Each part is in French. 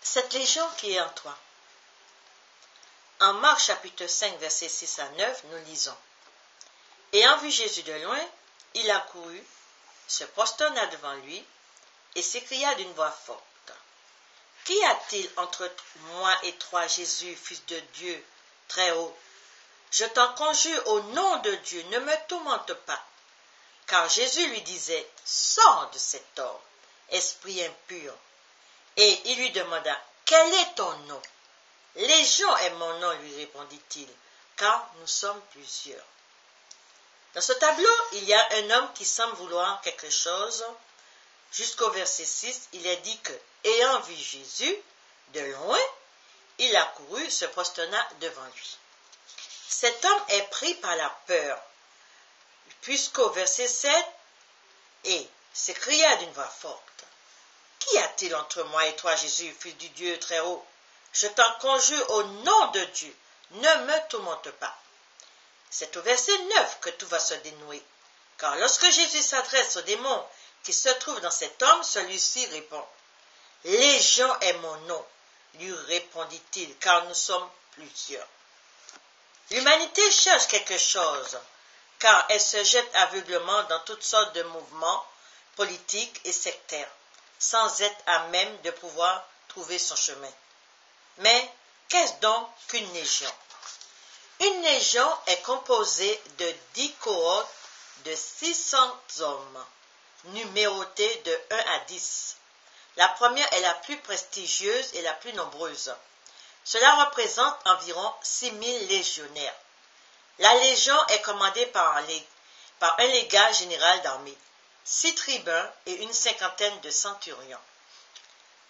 Cette légion qui est en toi. En Marc chapitre 5, versets 6 à 9, nous lisons. Ayant vu Jésus de loin, il accourut, se prosterna devant lui et s'écria d'une voix forte. Qu'y a-t-il entre moi et toi, Jésus, Fils de Dieu, très haut? Je t'en conjure au nom de Dieu, ne me tourmente pas. Car Jésus lui disait, sors de cet homme, esprit impur. Et il lui demanda, quel est ton nom? Légion est mon nom, lui répondit-il, car nous sommes plusieurs. Dans ce tableau, il y a un homme qui semble vouloir quelque chose. Jusqu'au verset 6, il est dit que, ayant vu Jésus de loin, il accourut, se prosterna devant lui. Cet homme est pris par la peur, puisqu'au verset 7, et s'écria d'une voix forte. Qu'y a-t-il entre moi et toi, Jésus, Fils du Dieu très haut? Je t'en conjure au nom de Dieu, ne me tourmente pas. C'est au verset 9 que tout va se dénouer. Car lorsque Jésus s'adresse au démon qui se trouve dans cet homme, celui-ci répond. Légion est mon nom, lui répondit-il, car nous sommes plusieurs. L'humanité cherche quelque chose, car elle se jette aveuglement dans toutes sortes de mouvements politiques et sectaires, sans être à même de pouvoir trouver son chemin. Mais qu'est-ce donc qu'une légion? Une légion est composée de 10 cohortes de 600 hommes, numérotés de 1 à 10. La première est la plus prestigieuse et la plus nombreuse. Cela représente environ 6000 légionnaires. La légion est commandée par un légat général d'armée, 6 tribuns et une cinquantaine de centurions.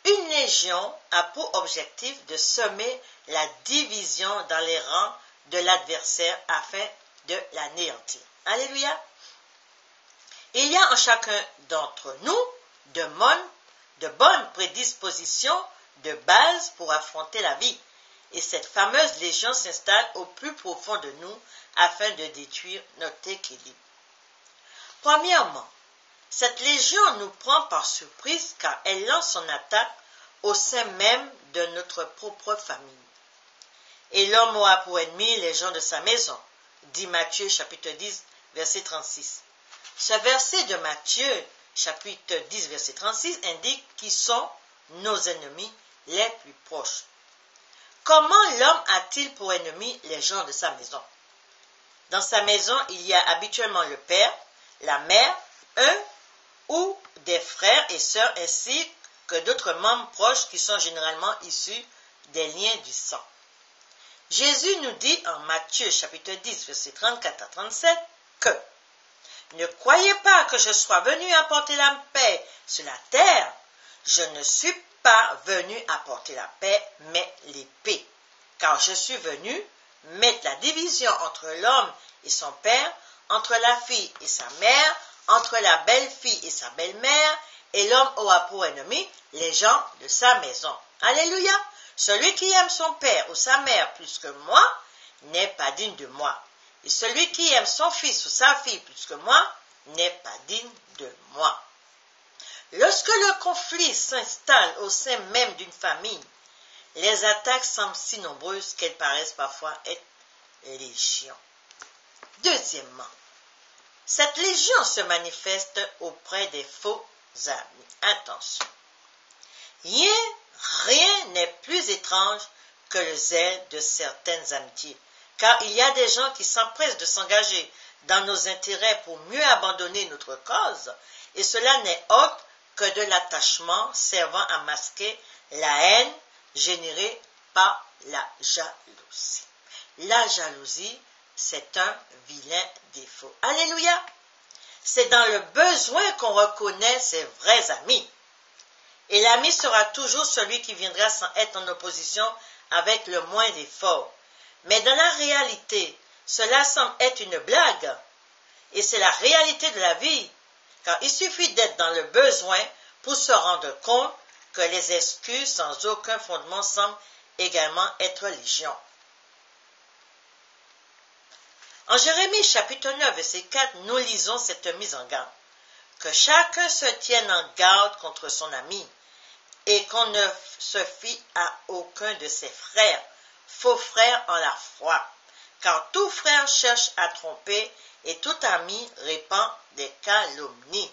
Une légion a pour objectif de semer la division dans les rangs de l'adversaire afin de l'anéantir. Alléluia! Il y a en chacun d'entre nous de bonnes prédispositions de base pour affronter la vie. Et cette fameuse légion s'installe au plus profond de nous afin de détruire notre équilibre. Premièrement, cette légion nous prend par surprise car elle lance son attaque au sein même de notre propre famille. Et l'homme aura pour ennemi les gens de sa maison, dit Matthieu chapitre 10, verset 36. Ce verset de Matthieu chapitre 10, verset 36 indique qui sont nos ennemis les plus proches. Comment l'homme a-t-il pour ennemi les gens de sa maison? Dans sa maison, il y a habituellement le père, la mère, un ou des frères et sœurs ainsi que d'autres membres proches qui sont généralement issus des liens du sang. Jésus nous dit en Matthieu chapitre 10, verset 34 à 37 que « Ne croyez pas que je sois venu apporter la paix sur la terre. Je ne suis pas venu apporter la paix, mais l'épée. Car je suis venu mettre la division entre l'homme et son père, entre la fille et sa mère, entre la belle-fille et sa belle-mère, et l'homme aura pour ennemi les gens de sa maison. » Alléluia! Celui qui aime son père ou sa mère plus que moi n'est pas digne de moi. Et celui qui aime son fils ou sa fille plus que moi n'est pas digne de moi. Lorsque le conflit s'installe au sein même d'une famille, les attaques semblent si nombreuses qu'elles paraissent parfois être légion. Deuxièmement, cette légion se manifeste auprès des faux amis. Attention. Rien n'est plus étrange que le zèle de certaines amitiés, car il y a des gens qui s'empressent de s'engager dans nos intérêts pour mieux abandonner notre cause, et cela n'est autre que de l'attachement servant à masquer la haine générée par la jalousie. La jalousie, c'est un vilain défaut. Alléluia! C'est dans le besoin qu'on reconnaît ses vrais amis. Et l'ami sera toujours celui qui viendra sans être en opposition avec le moins d'efforts. Mais dans la réalité, cela semble être une blague. Et c'est la réalité de la vie. Car il suffit d'être dans le besoin pour se rendre compte que les excuses sans aucun fondement semblent également être légion. En Jérémie chapitre 9, verset 4, nous lisons cette mise en garde. Que chacun se tienne en garde contre son ami, et qu'on ne se fie à aucun de ses frères, faux frères en la foi. Car tout frère cherche à tromper et tout ami répand des calomnies.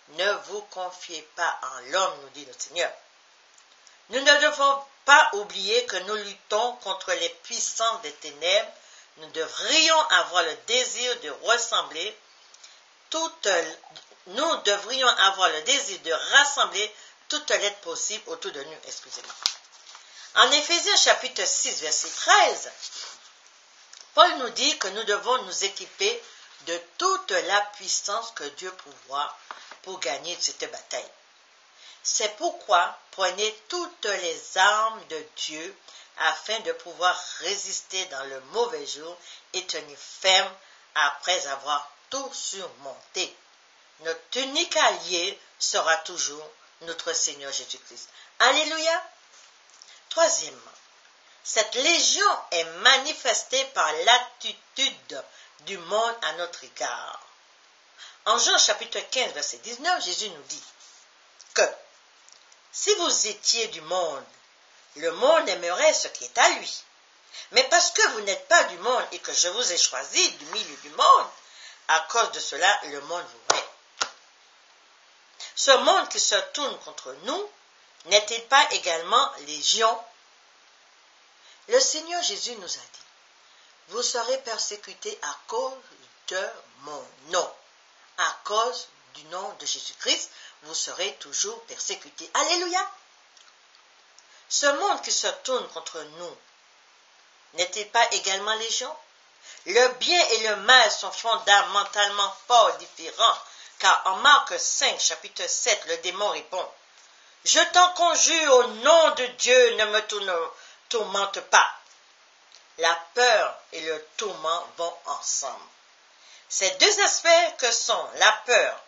Ne vous confiez pas en l'homme, nous dit le Seigneur. Nous ne devons pas oublier que nous luttons contre les puissances des ténèbres. Nous devrions avoir le désir de rassembler toute l'aide possible autour de nous. Excusez-moi. En Éphésiens chapitre 6, verset 13, Paul nous dit que nous devons nous équiper de toute la puissance que Dieu pourvoit pour gagner cette bataille. C'est pourquoi prenez toutes les armes de Dieu afin de pouvoir résister dans le mauvais jour et tenir ferme après avoir tout surmonté. Notre unique allié sera toujours notre Seigneur Jésus-Christ. Alléluia! Troisièmement, cette légion est manifestée par l'attitude du monde à notre égard. En Jean chapitre 15, verset 19, Jésus nous dit que si vous étiez du monde, le monde aimerait ce qui est à lui. Mais parce que vous n'êtes pas du monde et que je vous ai choisi du milieu du monde, à cause de cela, le monde vous hait. Ce monde qui se tourne contre nous, n'est-il pas également légion? Le Seigneur Jésus nous a dit, vous serez persécutés à cause de mon nom. À cause du nom de Jésus-Christ, vous serez toujours persécutés. Alléluia! Ce monde qui se tourne contre nous, n'est-il pas également légion? Le bien et le mal sont fondamentalement fort différents, car en Marc 5, chapitre 7, le démon répond, « Je t'en conjure au nom de Dieu, ne me tourmente pas. » La peur et le tourment vont ensemble. Ces deux aspects que sont la peur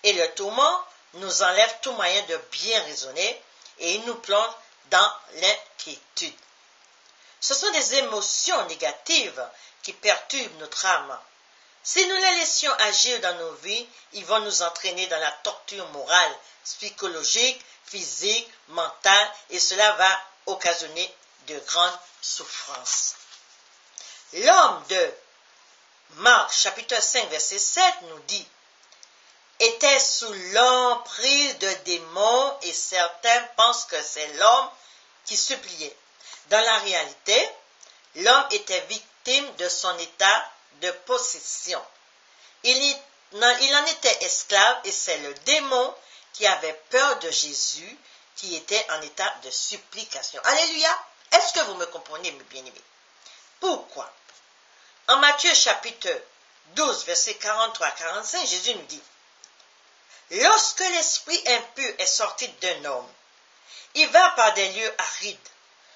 et le tourment nous enlèvent tout moyen de bien raisonner et ils nous plongent dans l'inquiétude. Ce sont des émotions négatives qui perturbent notre âme. Si nous les laissions agir dans nos vies, ils vont nous entraîner dans la torture morale, psychologique, physique, mentale, et cela va occasionner de grandes souffrances. L'homme de Marc, chapitre 5, verset 7, nous dit, était sous l'emprise de démons et certains pensent que c'est l'homme qui suppliait. Dans la réalité, l'homme était victime de son état de possession. Il en était esclave et c'est le démon qui avait peur de Jésus qui était en état de supplication. Alléluia! Est-ce que vous me comprenez, mes bien-aimés? Pourquoi? En Matthieu chapitre 12, verset 43-45, Jésus nous dit, « Lorsque l'esprit impur est sorti d'un homme, il va par des lieux arides,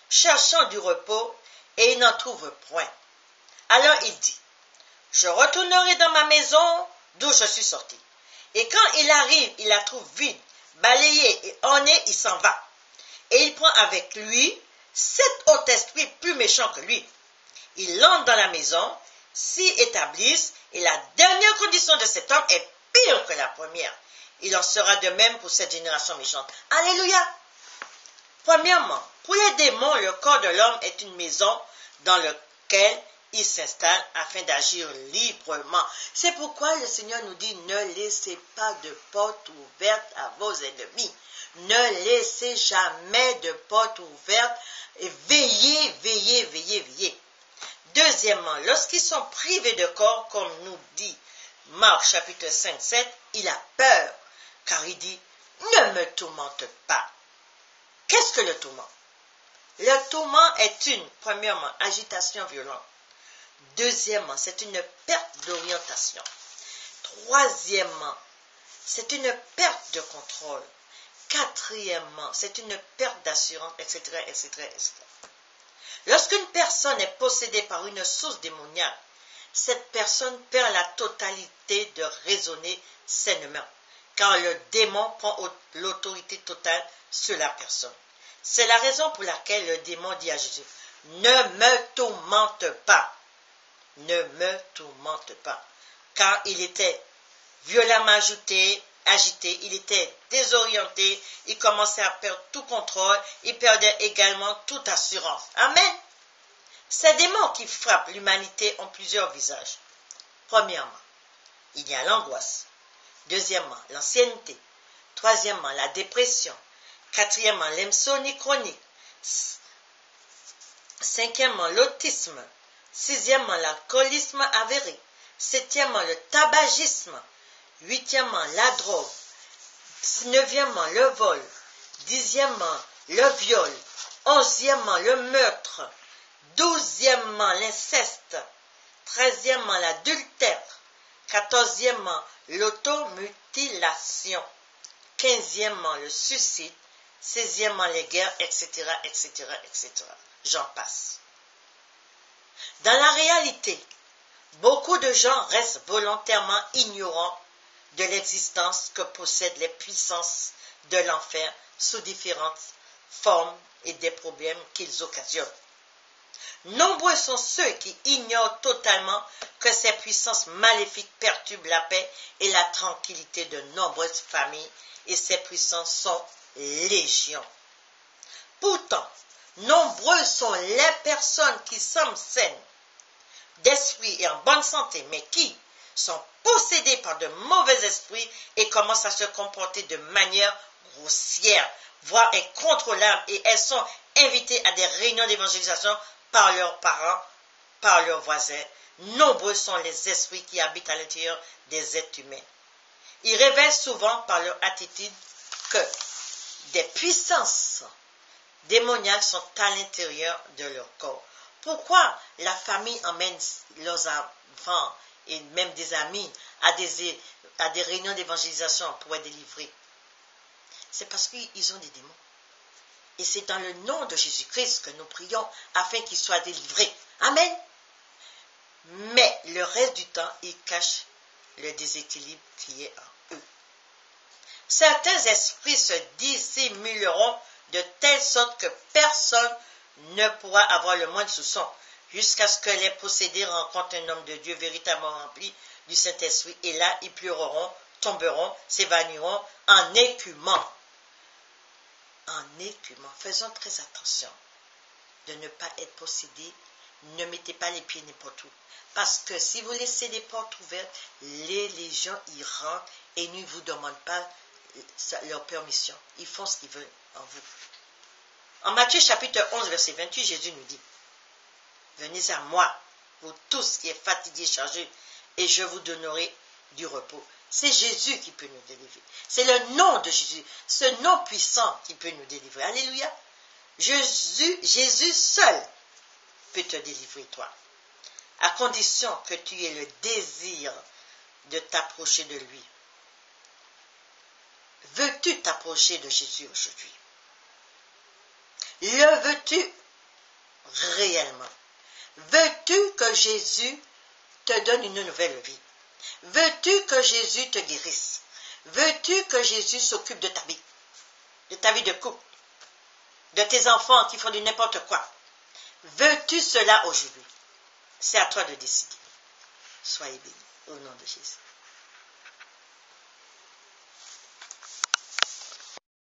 cherchant du repos, et il n'en trouve point. Alors il dit, « Je retournerai dans ma maison d'où je suis sorti. » Et quand il arrive, il la trouve vide, balayée et ornée, il s'en va. Et il prend avec lui 7 autres esprits plus méchants que lui. Ils entrent dans la maison, s'y établissent, et la dernière condition de cet homme est pire que la première. Il en sera de même pour cette génération méchante. Alléluia! Premièrement, pour les démons, le corps de l'homme est une maison dans laquelle il s'installe afin d'agir librement. C'est pourquoi le Seigneur nous dit, ne laissez pas de porte ouverte à vos ennemis. Ne laissez jamais de porte ouverte et veillez, veillez, veillez, veillez. Deuxièmement, lorsqu'ils sont privés de corps, comme nous dit Marc chapitre 5, 7, il a peur, car il dit, ne me tourmente pas. Qu'est-ce que le tourment? Le tourment est premièrement, agitation violente. Deuxièmement, c'est une perte d'orientation. Troisièmement, c'est une perte de contrôle. Quatrièmement, c'est une perte d'assurance, etc., etc., etc. Lorsqu'une personne est possédée par une source démoniaque, cette personne perd la totalité de raisonner sainement, car le démon prend l'autorité totale sur la personne. C'est la raison pour laquelle le démon dit à Jésus, « Ne me tourmente pas, ne me tourmente pas. » Car il était violemment ajouté agité, il était désorienté, il commençait à perdre tout contrôle, il perdait également toute assurance. Amen. Ces démons qui frappent l'humanité ont plusieurs visages. Premièrement, il y a l'angoisse. Deuxièmement, l'ancienneté. Troisièmement, la dépression. Quatrièmement, l'insomnie chronique. Cinquièmement, l'autisme. Sixièmement, l'alcoolisme avéré. Septièmement, le tabagisme. Huitièmement, la drogue. Neuvièmement, le vol. Dixièmement, le viol. Onzièmement, le meurtre. Douzièmement, l'inceste. Treizièmement, l'adultère. Quatorzièmement, l'automutilation. Quinzièmement, le suicide. Seizièmement, les guerres, etc., etc., etc. J'en passe. Dans la réalité, beaucoup de gens restent volontairement ignorants de l'existence que possèdent les puissances de l'enfer sous différentes formes et des problèmes qu'ils occasionnent. Nombreux sont ceux qui ignorent totalement que ces puissances maléfiques perturbent la paix et la tranquillité de nombreuses familles, et ces puissances sont légion. Pourtant, nombreuses sont les personnes qui semblent saines d'esprit et en bonne santé, mais qui sont possédées par de mauvais esprits et commencent à se comporter de manière grossière, voire incontrôlable, et elles sont invitées à des réunions d'évangélisation par leurs parents, par leurs voisins. Nombreux sont les esprits qui habitent à l'intérieur des êtres humains. Ils révèlent souvent par leur attitude que des puissances démoniaques sont à l'intérieur de leur corps. Pourquoi la famille emmène leurs enfants et même des amis à des réunions d'évangélisation pour être délivrés? C'est parce qu'ils ont des démons. Et c'est dans le nom de Jésus-Christ que nous prions afin qu'ils soient délivrés. Amen. Mais le reste du temps, ils cachent le déséquilibre qui est en eux. Certains esprits se dissimuleront de telle sorte que personne ne pourra avoir le moindre soupçon, jusqu'à ce que les possédés rencontrent un homme de Dieu véritablement rempli du Saint-Esprit, et là ils pleureront, tomberont, s'évanouiront en écumant. En écumant. Faisons très attention de ne pas être possédés. Ne mettez pas les pieds n'importe où. Parce que si vous laissez les portes ouvertes, les légions y rentrent et ne vous demandent pas leur permission. Ils font ce qu'ils veulent en vous. En Matthieu chapitre 11, verset 28, Jésus nous dit: venez à moi, vous tous qui êtes fatigués, chargés, et je vous donnerai du repos. C'est Jésus qui peut nous délivrer. C'est le nom de Jésus, ce nom puissant qui peut nous délivrer. Alléluia. Jésus seul peut te délivrer, toi, à condition que tu aies le désir de t'approcher de lui. Veux-tu t'approcher de Jésus aujourd'hui? Le veux-tu réellement? Veux-tu que Jésus te donne une nouvelle vie? Veux-tu que Jésus te guérisse? Veux-tu que Jésus s'occupe de ta vie de couple, de tes enfants qui font du n'importe quoi? Veux-tu cela aujourd'hui? C'est à toi de décider. Soyez bénis au nom de Jésus.